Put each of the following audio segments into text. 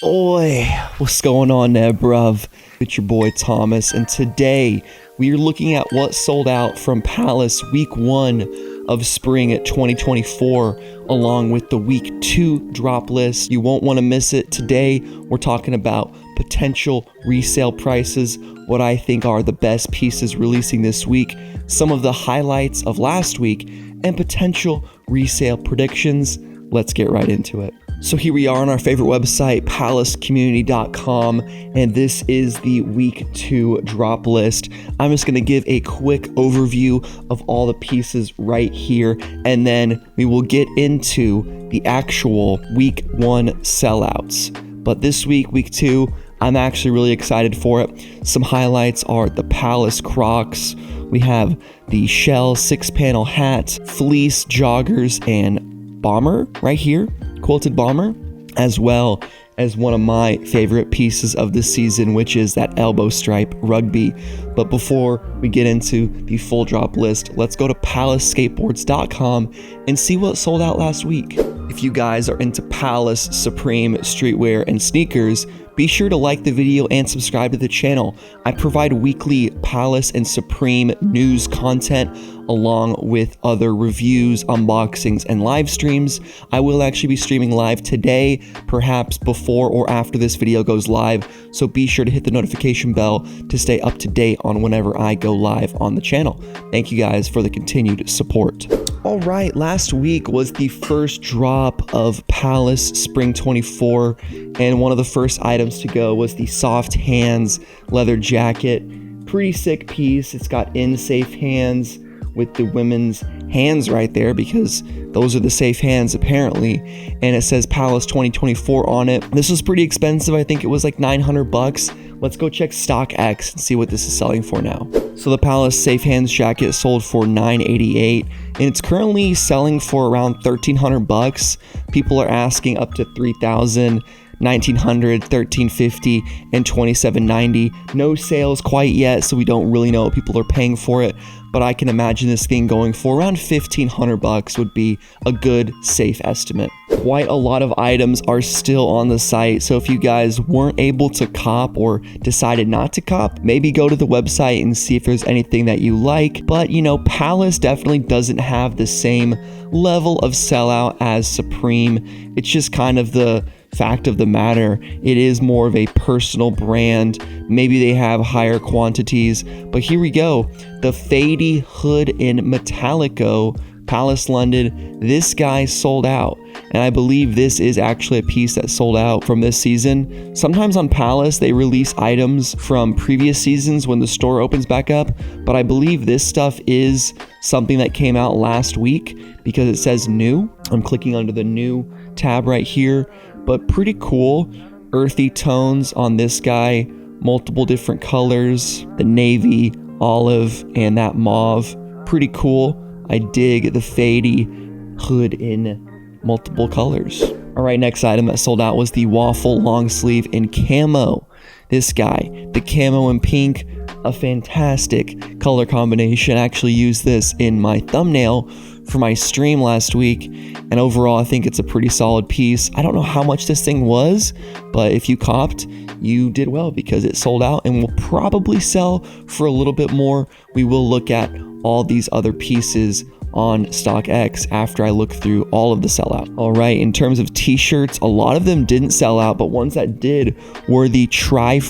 Oi, what's going on there, bruv? It's your boy Thomas, and today we are looking at what sold out from Palace week 1 of spring at 2024, along with the week 2 drop list. You won't want to miss it. Today we're talking about potential resale prices, what I think are the best pieces releasing this week, some of the highlights of last week, and potential resale predictions. Let's get right into it. So here we are on our favorite website, palacecommunity.com, and this is the week 2 drop list. I'm just going to give a quick overview of all the pieces right here, and then we will get into the actual week 1 sellouts. But this week, week 2, I'm actually really excited for it. Some highlights are the Palace Crocs. We have the Shell 6-panel hat, fleece joggers, and bomber right here, quilted bomber, as well as one of my favorite pieces of the season, which is that elbow stripe rugby. But before we get into the full drop list, let's go to palaceskateboards.com and see what sold out last week. If you guys are into Palace, Supreme, streetwear, and sneakers, be sure to like the video and subscribe to the channel. I provide weekly Palace and Supreme news content along with other reviews, unboxings, and live streams. I will actually be streaming live today, perhaps before or after this video goes live, so be sure to hit the notification bell to stay up to date on whenever I go live on the channel. Thank you guys for the continued support. All right, last week was the first drop of Palace Spring 24, and one of the first items to go was the Soft Hands leather jacket. Pretty sick piece. It's got in-safe hands with the women's hands right there, because those are the safe hands apparently, and it says Palace 2024 on it. This was pretty expensive. I think it was like $900. Let's go check StockX and see what this is selling for now. So the Palace Safe Hands jacket sold for $988, and it's currently selling for around $1,300. People are asking up to $3,000, $1,900, $1,350, and $2,790. No sales quite yet, so we don't really know what people are paying for it, but I can imagine this thing going for around $1,500 would be a good, safe estimate. Quite a lot of items are still on the site, so if you guys weren't able to cop or decided not to cop, maybe go to the website and see if there's anything that you like. But you know, Palace definitely doesn't have the same level of sellout as Supreme. It's just kind of the fact of the matter. It is more of a personal brand. Maybe they have higher quantities, but here we go. The Fady hood in Metallico, Palace London. This guy sold out, and I believe this is actually a piece that sold out from this season. Sometimes on Palace they release items from previous seasons when the store opens back up, but I believe this stuff is something that came out last week because it says new. I'm clicking under the new tab right here, but pretty cool. Earthy tones on this guy, multiple different colors, the navy, olive, and that mauve. Pretty cool. I dig the Fady hood in multiple colors. All right, next item that sold out was the waffle long sleeve in camo. This guy, the camo and pink, a fantastic color combination. I actually used this in my thumbnail for my stream last week, and overall I think it's a pretty solid piece. I don't know how much this thing was, but if you copped, you did well because it sold out and will probably sell for a little bit more. We will look at all these other pieces on StockX after I look through all of the sellout. All right, in terms of t-shirts, a lot of them didn't sell out, but ones that did were the Try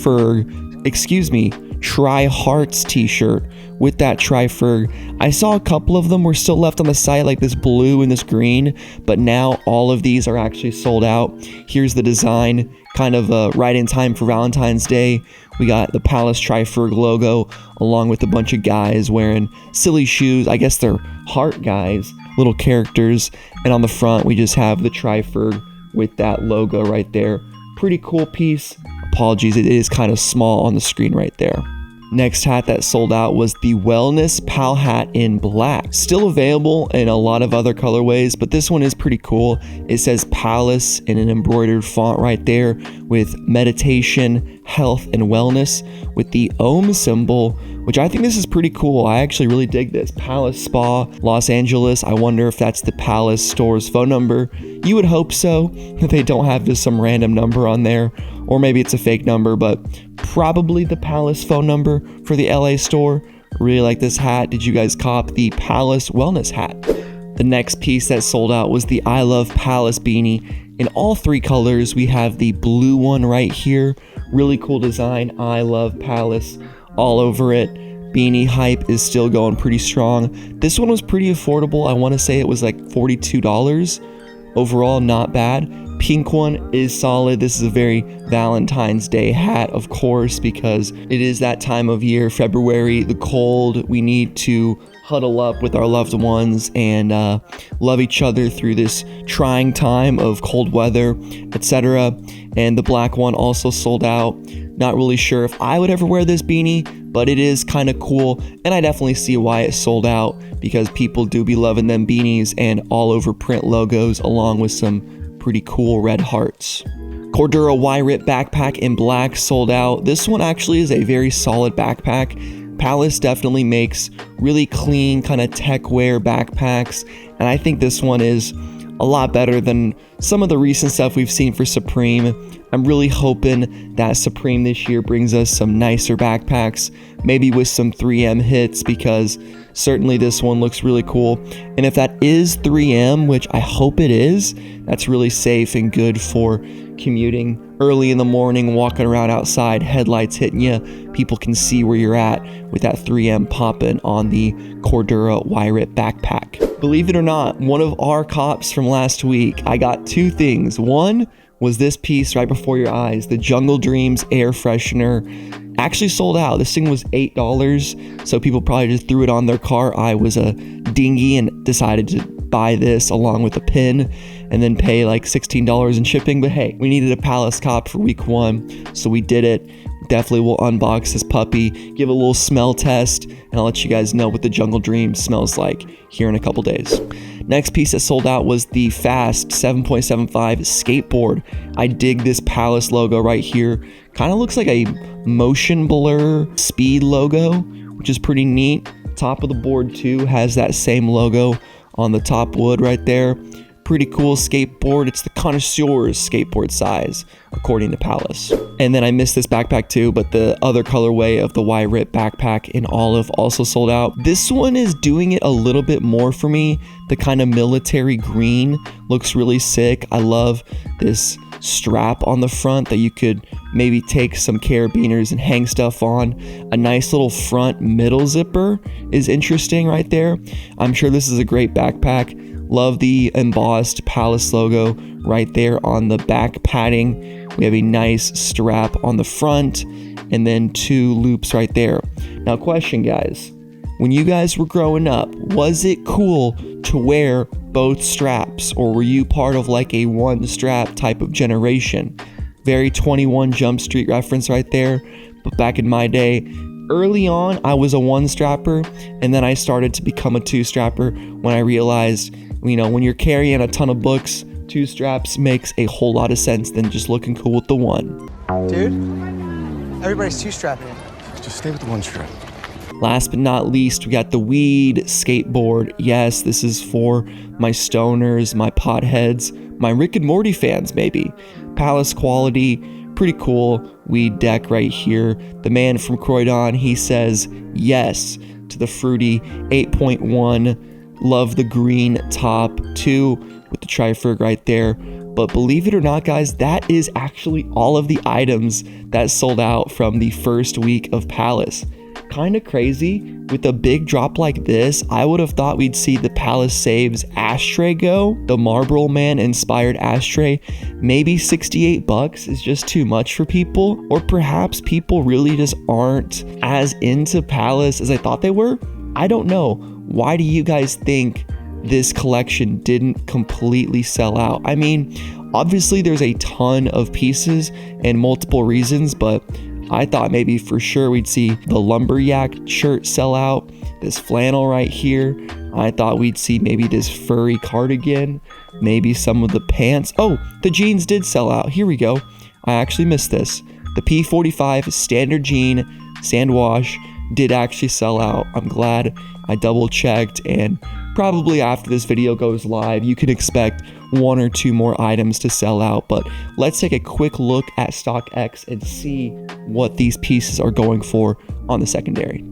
Hearts t-shirt with that Tri-Ferg. I saw a couple of them were still left on the site, like this blue and this green, but now all of these are actually sold out. Here's the design, kind of right in time for Valentine's Day. We got the Palace Tri-Ferg logo along with a bunch of guys wearing silly shoes. I guess they're heart guys, little characters. And on the front, we just have the Tri-Ferg with that logo right there. Pretty cool piece. Apologies, it is kind of small on the screen right there. Next hat that sold out was the Wellness Pal hat in black. Still available in a lot of other colorways, but this one is pretty cool. It says Palace in an embroidered font right there with meditation, health, and wellness with the Om symbol, which I think this is pretty cool. I actually really dig this. Palace Spa, Los Angeles. I wonder if that's the Palace store's phone number. You would hope so, that they don't have just some random number on there, or maybe it's a fake number, but probably the Palace phone number for the LA store. Really like this hat. Did you guys cop the Palace Wellness hat? The next piece that sold out was the I Love Palace beanie in all three colors. We have the blue one right here. Really cool design. I Love Palace all over it. Beanie hype is still going pretty strong. This one was pretty affordable. I want to say it was like $42. Overall, not bad. Pink one is solid. This is a very Valentine's Day hat, of course, because it is that time of year, February, the cold. We need to huddle up with our loved ones and love each other through this trying time of cold weather, etc. And the black one also sold out. Not really sure if I would ever wear this beanie, but it is kind of cool, and I definitely see why it sold out, because people do be loving them beanies and all over print logos along with some pretty cool red hearts. Cordura Y-Rip backpack in black sold out. This one actually is a very solid backpack. Palace definitely makes really clean kind of tech wear backpacks, and I think this one is a lot better than some of the recent stuff we've seen for Supreme. I'm really hoping that Supreme this year brings us some nicer backpacks, maybe with some 3M hits, because certainly this one looks really cool. And if that is 3M, which I hope it is, that's really safe and good for commuting early in the morning, walking around outside, headlights hitting you. People can see where you're at with that 3M popping on the Cordura Y-Rip backpack. Believe it or not, one of our cops from last week, I got two things. One was this piece right before your eyes, the Jungle Dreams air freshener. Actually sold out. This thing was $8, so people probably just threw it on their car. I was a dingy and decided to buy this along with a pin and then pay like $16 in shipping. But hey, we needed a Palace cop for week 1, so we did it. Definitely will unbox this puppy, give a little smell test, and I'll let you guys know what the Jungle Dreams smells like here in a couple days. Next piece that sold out was the Fast 7.75 skateboard. I dig this Palace logo right here. Kind of looks like a motion blur speed logo, which is pretty neat. Top of the board too has that same logo on the top wood right there. Pretty cool skateboard. It's the connoisseur's skateboard size, according to Palace. And then I missed this backpack too, but the other colorway of the Y-Rip backpack in olive also sold out. This one is doing it a little bit more for me. The kind of military green looks really sick. I love this strap on the front that you could maybe take some carabiners and hang stuff on. A nice little front middle zipper is interesting right there. I'm sure this is a great backpack. Love the embossed Palace logo right there on the back padding. We have a nice strap on the front and then 2 loops right there. Now, question, guys. When you guys were growing up, was it cool to wear both straps, or were you part of like a one strap type of generation? Very 21 Jump Street reference right there. But back in my day, early on, I was a one strapper, and then I started to become a 2 strapper when I realized, you know, when you're carrying a ton of books, 2 straps makes a whole lot of sense than just looking cool with the one. Dude, everybody's 2 strapping. Just stay with the 1 strap. Last but not least, we got the Weed skateboard. Yes, this is for my stoners, my potheads, my Rick and Morty fans maybe. Palace quality, pretty cool. Weed deck right here. The man from Croydon, he says yes to the fruity 8.1. Love the green top too with the Triferg right there. But believe it or not, guys, that is actually all of the items that sold out from the first week of Palace. Kind of crazy. With a big drop like this, I would have thought we'd see the Palace Saves ashtray go. The Marlboro Man inspired ashtray. Maybe $68 is just too much for people. Or perhaps people really just aren't as into Palace as I thought they were. I don't know. Why do you guys think this collection didn't completely sell out? I mean, obviously there's a ton of pieces and multiple reasons, but I thought maybe for sure we'd see the lumberjack shirt sell out, this flannel right here. I thought we'd see maybe this furry cardigan, maybe some of the pants. Oh, the jeans did sell out. Here we go. I actually missed this. The P45 standard jean sand wash did actually sell out. I'm glad I double checked, and probably after this video goes live, you can expect 1 or 2 more items to sell out. But let's take a quick look at StockX and see what these pieces are going for on the secondary.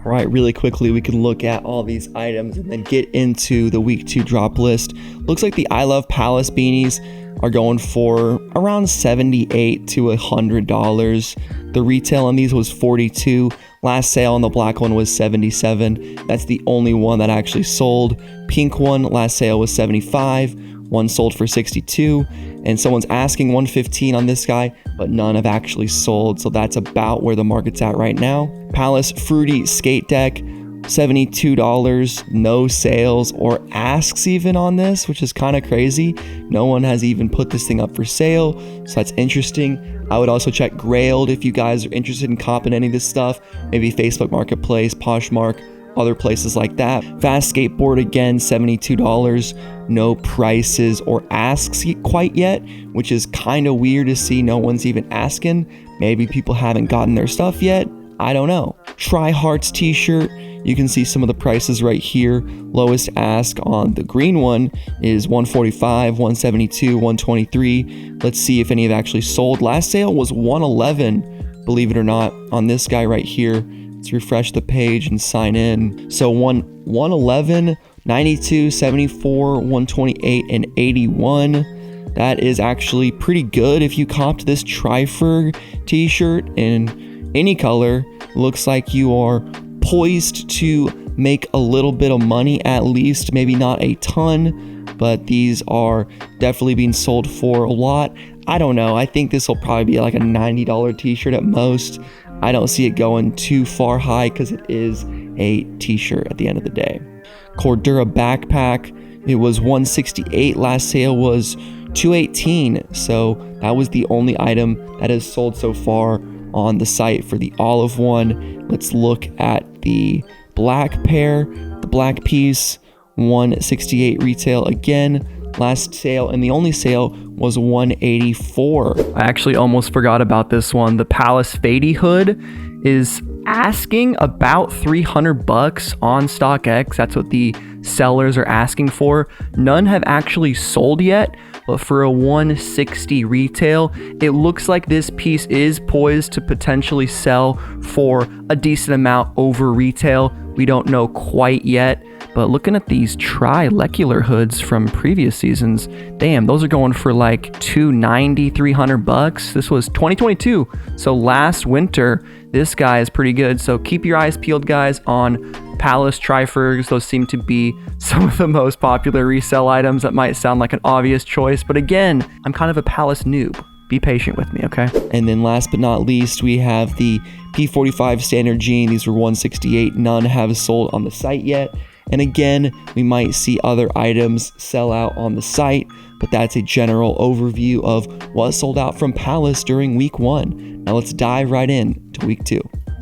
All right, really quickly, we can look at all these items and then get into the week 2 drop list. Looks like the I Love Palace beanies are going for around $78 to $100. The retail on these was $42. Last sale on the black one was $77. That's the only one that actually sold. Pink one, last sale was $75. One sold for $62. And someone's asking $115 on this guy, but none have actually sold. So that's about where the market's at right now. Palace Fruity Skate Deck, $72. No sales or asks even on this, which is kind of crazy. No one has even put this thing up for sale, so that's interesting. I would also check Grailed if you guys are interested in copping any of this stuff. Maybe Facebook Marketplace, Poshmark, other places like that. Fast Skateboard again, $72. No prices or asks quite yet, which is kind of weird to see. No one's even asking. Maybe people haven't gotten their stuff yet. I don't know. Try Hearts t-shirt. You can see some of the prices right here. Lowest ask on the green one is $145, $172, $123. Let's see if any have actually sold. Last sale was $111, believe it or not, on this guy right here. Let's refresh the page and sign in. So $111, $92, $74, $128, and $81. That is actually pretty good if you copped this Trifer t-shirt in any color. Looks like you are poised to make a little bit of money, at least, maybe not a ton, but these are definitely being sold for a lot. I don't know. I think this will probably be like a $90 t-shirt at most. I don't see it going too far high because it is a t-shirt at the end of the day. Cordura backpack, it was $168. Last sale was $218. So that was the only item that has sold so far on the site for the olive one. Let's look at the black pair, the black piece, $168 retail again. Last sale and the only sale was $184. I actually almost forgot about this one. The Palace Fady hood is asking about $300 on StockX. That's what the sellers are asking for. None have actually sold yet, but for a $160 retail, it looks like this piece is poised to potentially sell for a decent amount over retail. We don't know quite yet, but looking at these trilecular hoods from previous seasons, damn, those are going for like $290, $300. This was 2022, so last winter. This guy is pretty good, so keep your eyes peeled, guys, on Palace Trifers. Those seem to be some of the most popular resale items. That might sound like an obvious choice, but again, I'm kind of a Palace noob. Be patient with me, okay? And then last but not least, we have the P45 standard jean. These were $168. None have sold on the site yet. And again, we might see other items sell out on the site, but that's a general overview of what sold out from Palace during week 1. Now let's dive right in to week 2.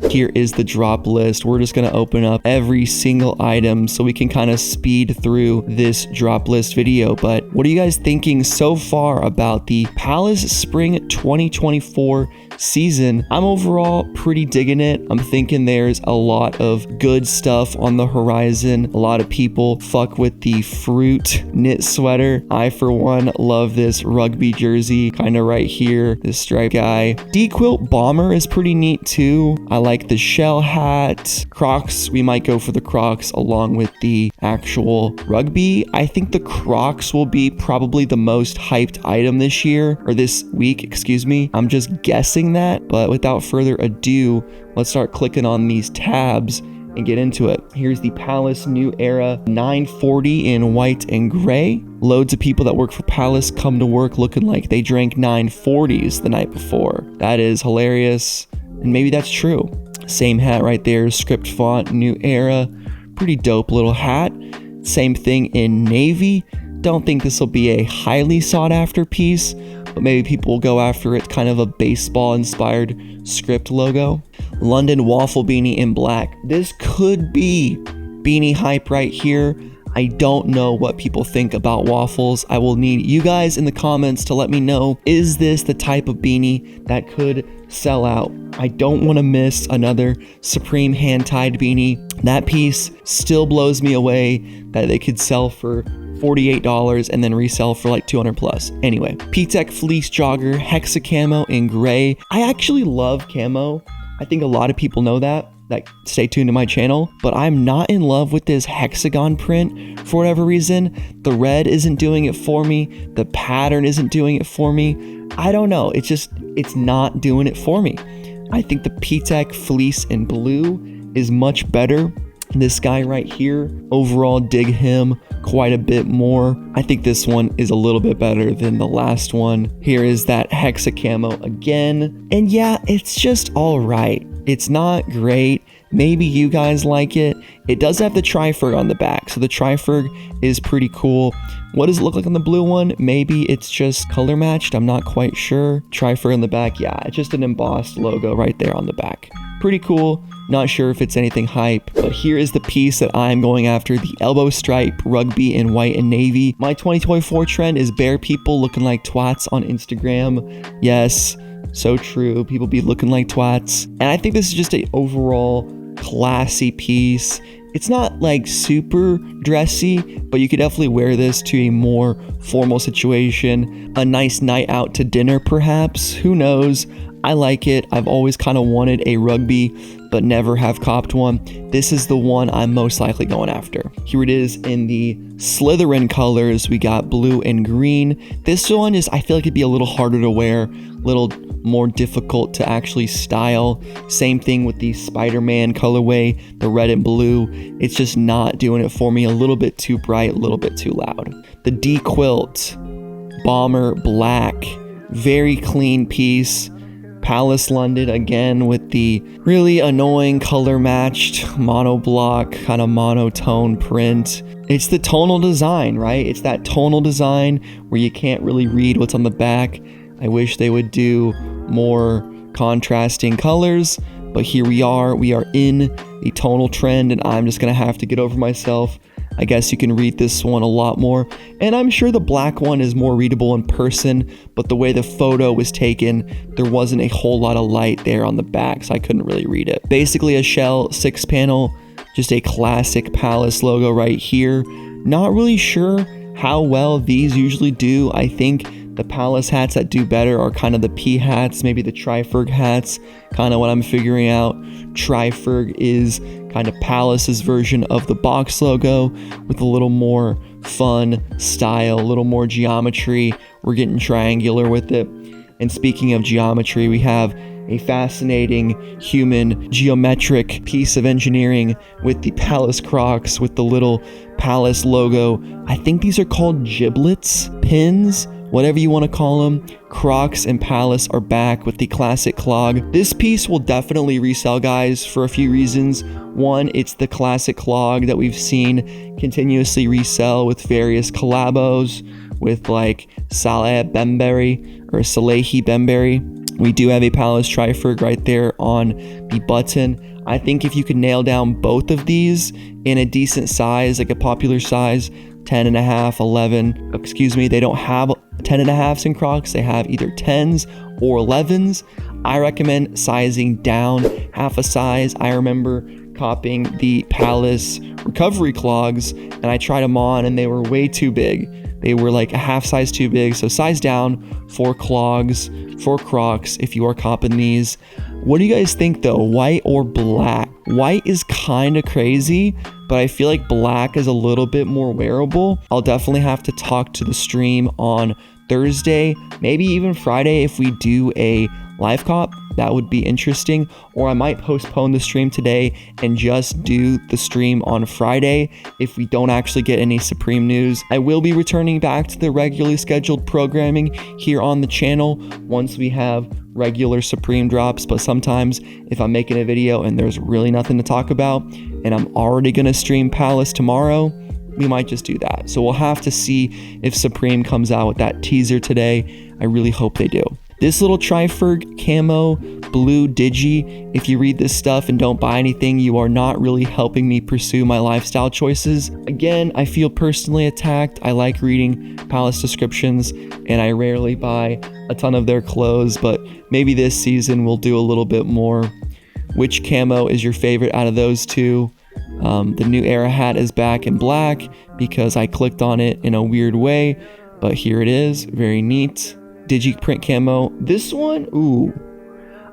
Here is the drop list. We're just going to open up every single item so we can kind of speed through this drop list video. But what are you guys thinking so far about the Palace Spring 2024 season? I'm overall pretty digging it. I'm thinking there's a lot of good stuff on the horizon. A lot of people fuck with the fruit knit sweater. I, for one, love this rugby jersey kind of right here, this stripe guy. D-quilt bomber is pretty neat too. I like the shell hat. Crocs, we might go for the Crocs along with the actual rugby. I think the Crocs will be probably the most hyped item this year, or this week, excuse me. I'm just guessing that, but without further ado, let's start clicking on these tabs and get into it. Here's the Palace New Era 940 in white and gray. Loads of people that work for Palace come to work looking like they drank 940s the night before. That is hilarious, and maybe that's true. Same hat right there, script font, New Era. Pretty dope little hat. Same thing in navy. Don't think this will be a highly sought after piece, but maybe people will go after it kind of a baseball inspired script logo. London waffle beanie in black. This could be beanie hype right here. I don't know what people think about waffles. I will need you guys in the comments to let me know, is this the type of beanie that could sell out? I don't want to miss another Supreme hand-tied beanie. That piece still blows me away that they could sell for $48 and then resell for like 200 plus. Anyway, P-Tech fleece jogger, hexa camo in gray. I actually love camo. I think a lot of people know that stay tuned to my channel, but I'm not in love with this hexagon print for whatever reason. The red isn't doing it for me. The pattern isn't doing it for me. I don't know. It's not doing it for me. I think the P-Tech fleece in blue is much better. This guy right here, overall dig him quite a bit more. I think this one is a little bit better than the last one. Here is that hexa camo again. And yeah, it's just all right. It's not great. Maybe you guys like it. It does have the Triferg on the back, so the Triferg is pretty cool. What does it look like on the blue one? Maybe it's just color matched. I'm not quite sure. Triferg on the back, yeah, it's just an embossed logo right there on the back. Pretty cool. Not sure if it's anything hype, but here is the piece that I'm going after, the elbow stripe rugby in white and navy. My 2024 trend is bare people looking like twats on Instagram. Yes, so true. People be looking like twats. And I think this is just a overall classy piece. It's not like super dressy, but you could definitely wear this to a more formal situation. A nice night out to dinner, perhaps. Who knows? I like it. I've always kind of wanted a rugby, but never have copped one. This is the one I'm most likely going after. Here it is in the Slytherin colors. We got blue and green. This one is, I feel like it'd be a little harder to wear, a little more difficult to actually style. Same thing with the Spider-Man colorway, the red and blue. It's just not doing it for me. A little bit too bright, a little bit too loud. The D Quilt, Bomber Black, very clean piece. Palace London again with the really annoying color matched monoblock kind of monotone print. It's the tonal design, right? It's that tonal design where you can't really read what's on the back. I wish they would do more contrasting colors, but here we are in the tonal trend, and I'm just gonna have to get over myself. I guess you can read this one a lot more, and I'm sure the black one is more readable in person, but the way the photo was taken, there wasn't a whole lot of light there on the back, so I couldn't really read it. Basically a shell 6-panel, just a classic Palace logo right here. Not really sure how well these usually do. I think the Palace hats that do better are kind of the P hats, maybe the Triferg hats, kind of what I'm figuring out. Triferg is kind of Palace's version of the box logo with a little more fun style, a little more geometry. We're getting triangular with it. And speaking of geometry, we have a fascinating human geometric piece of engineering with the Palace Crocs with the little Palace logo. I think these are called giblets, pins, whatever you want to call them. Crocs and Palace are back with the classic clog. This piece will definitely resell, guys, for a few reasons. One, it's the classic clog that we've seen continuously resell with various collabos with like Saleh Bembury or Salehi Bembury. We do have a Palace Triferg right there on the button. I think if you could nail down both of these in a decent size, like a popular size, 10.5, 11, excuse me, they don't have 10.5s in Crocs. They have either 10s or 11s. I recommend sizing down half a size. I remember copying the Palace recovery clogs, and I tried them on and they were way too big. They were like a half size too big. So size down for clogs, for Crocs if you are copping these. What do you guys think though? White or black? White is kind of crazy, but I feel like black is a little bit more wearable. I'll definitely have to talk to the stream on Thursday, maybe even Friday if we do a live cop. That would be interesting. Or I might postpone the stream today and just do the stream on Friday if we don't actually get any Supreme news. I will be returning back to the regularly scheduled programming here on the channel once we have regular Supreme drops, but sometimes if I'm making a video and there's really nothing to talk about and I'm already gonna stream Palace tomorrow, we might just do that. So we'll have to see if Supreme comes out with that teaser today. I really hope they do. This little Triferg camo blue digi, if you read this stuff and don't buy anything, you are not really helping me pursue my lifestyle choices. Again, I feel personally attacked. I like reading Palace descriptions, and I rarely buy a ton of their clothes, but maybe this season we'll do a little bit more. Which camo is your favorite out of those two? The New Era hat is back in black because I clicked on it in a weird way, but here it is, very neat. Digi print camo. This one, ooh,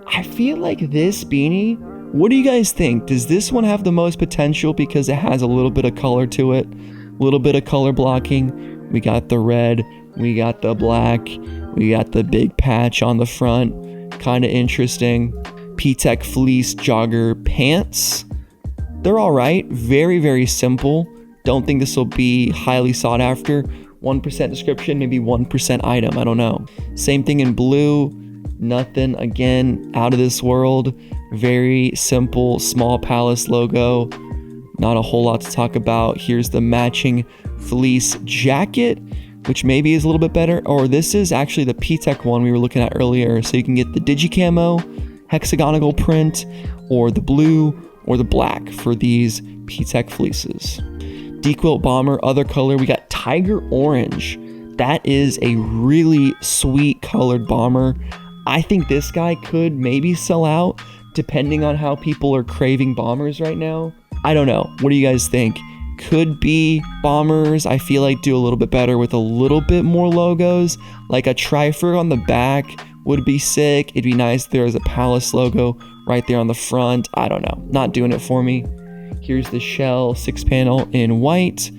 I feel like this beanie, what do you guys think? Does this one have the most potential because it has a little bit of color to it, a little bit of color blocking? We got the red, we got the black, we got the big patch on the front, kind of interesting. P-Tech fleece jogger pants. They're all right, very, very simple. Don't think this will be highly sought after. 1% description, maybe 1% item, I don't know. Same thing in blue, nothing, again, out of this world. Very simple, small Palace logo. Not a whole lot to talk about. Here's the matching fleece jacket, which maybe is a little bit better. Or this is actually the P-Tech one we were looking at earlier. So you can get the Digicamo, hexagonal print, or the blue, or the black for these P-Tech fleeces. DeQuilt bomber, other color, we got tiger orange. That is a really sweet colored bomber. I think this guy could maybe sell out depending on how people are craving bombers right now. I don't know. What do you guys think? Could be bombers. I feel like do a little bit better with a little bit more logos. Like a Trifer on the back would be sick. It'd be nice if there was a Palace logo right there on the front. I don't know. Not doing it for me. Here's the shell 6-panel in white.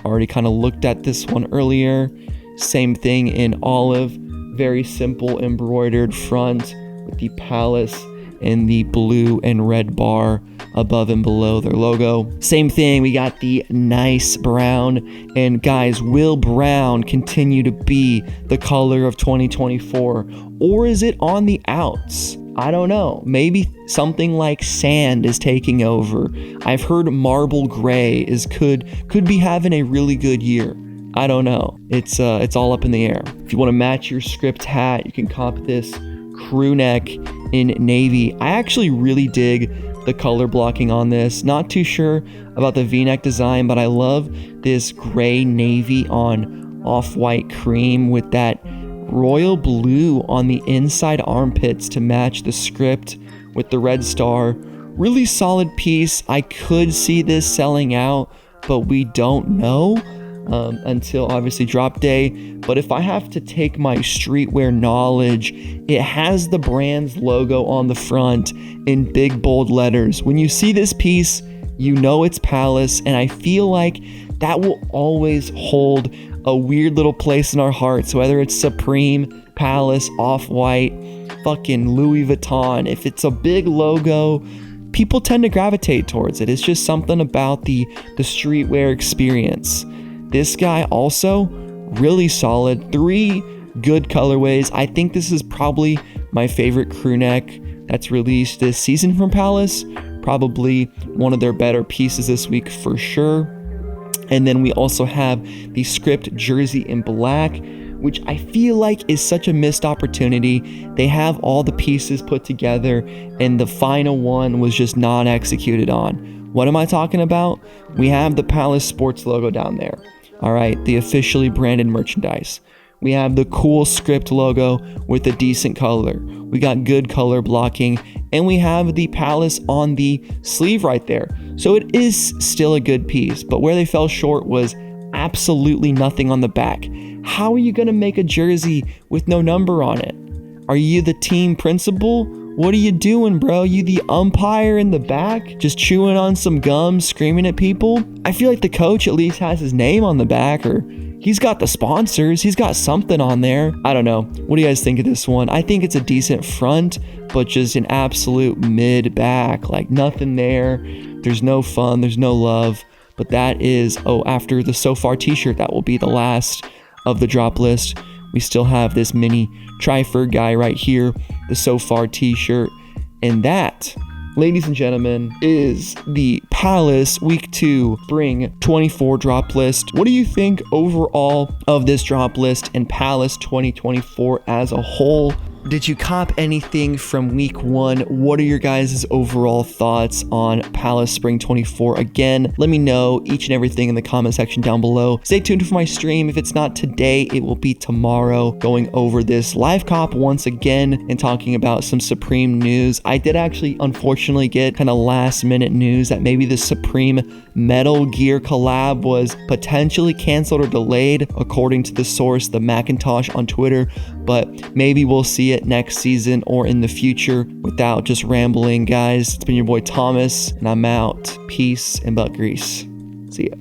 Already kind of looked at this one earlier. Same thing in olive. Very simple embroidered front with the Palace and the blue and red bar above and below their logo. Same thing, we got the nice brown. And guys, will brown continue to be the color of 2024? Or is it on the outs? I don't know. Maybe something like sand is taking over. I've heard marble gray could be having a really good year. I don't know. It's all up in the air. If you want to match your script hat, you can cop this crew neck in navy. I actually really dig the color blocking on this. Not too sure about the V-neck design, but I love this gray navy on off-white cream with that royal blue on the inside armpits to match the script with the red star. Really solid piece. I could see this selling out, but we don't know until obviously drop day. But if I have to take my streetwear knowledge, it has the brand's logo on the front in big bold letters. When you see this piece, you know it's Palace, and I feel like that will always hold a weird little place in our hearts, whether it's Supreme, Palace, Off-White, fucking Louis Vuitton. If it's a big logo, people tend to gravitate towards it. It's just something about the streetwear experience. This guy also really solid. 3 good colorways. I think this is probably my favorite crew neck that's released this season from Palace. Probably one of their better pieces this week for sure. And then we also have the script jersey in black, which I feel like is such a missed opportunity. They have all the pieces put together and the final one was just not executed on. What am I talking about? We have the Palace Sports logo down there. All right, the officially branded merchandise. We have the cool script logo with a decent color. We got good color blocking, and we have the Palace on the sleeve right there. So it is still a good piece, but where they fell short was absolutely nothing on the back. How are you gonna make a jersey with no number on it? Are you the team principal? What are you doing, bro? You the umpire in the back, just chewing on some gum, screaming at people? I feel like the coach at least has his name on the back, or he's got the sponsors. He's got something on there. I don't know. What do you guys think of this one? I think it's a decent front, but just an absolute mid back. Like nothing there. There's no fun. There's no love. But that is, after the So Far t-shirt, that will be the last of the drop list. We still have this mini Trifer guy right here, the So Far t-shirt. And that ladies and gentlemen, is the Palace Week 2 Spring 24 drop list. What do you think overall of this drop list and Palace 2024 as a whole? Did you cop anything from week 1? What are your guys' overall thoughts on Palace Spring 24? Again, let me know each and everything in the comment section down below. Stay tuned for my stream. If it's not today, it will be tomorrow, going over this live cop once again and talking about some Supreme news. I did actually unfortunately get kind of last minute news that maybe the Supreme Metal Gear collab was potentially canceled or delayed, according to the source, the Macintosh on Twitter, but maybe we'll see it next season or in the future. Without just rambling, guys, it's been your boy Thomas, and I'm out. Peace and butt grease. See ya.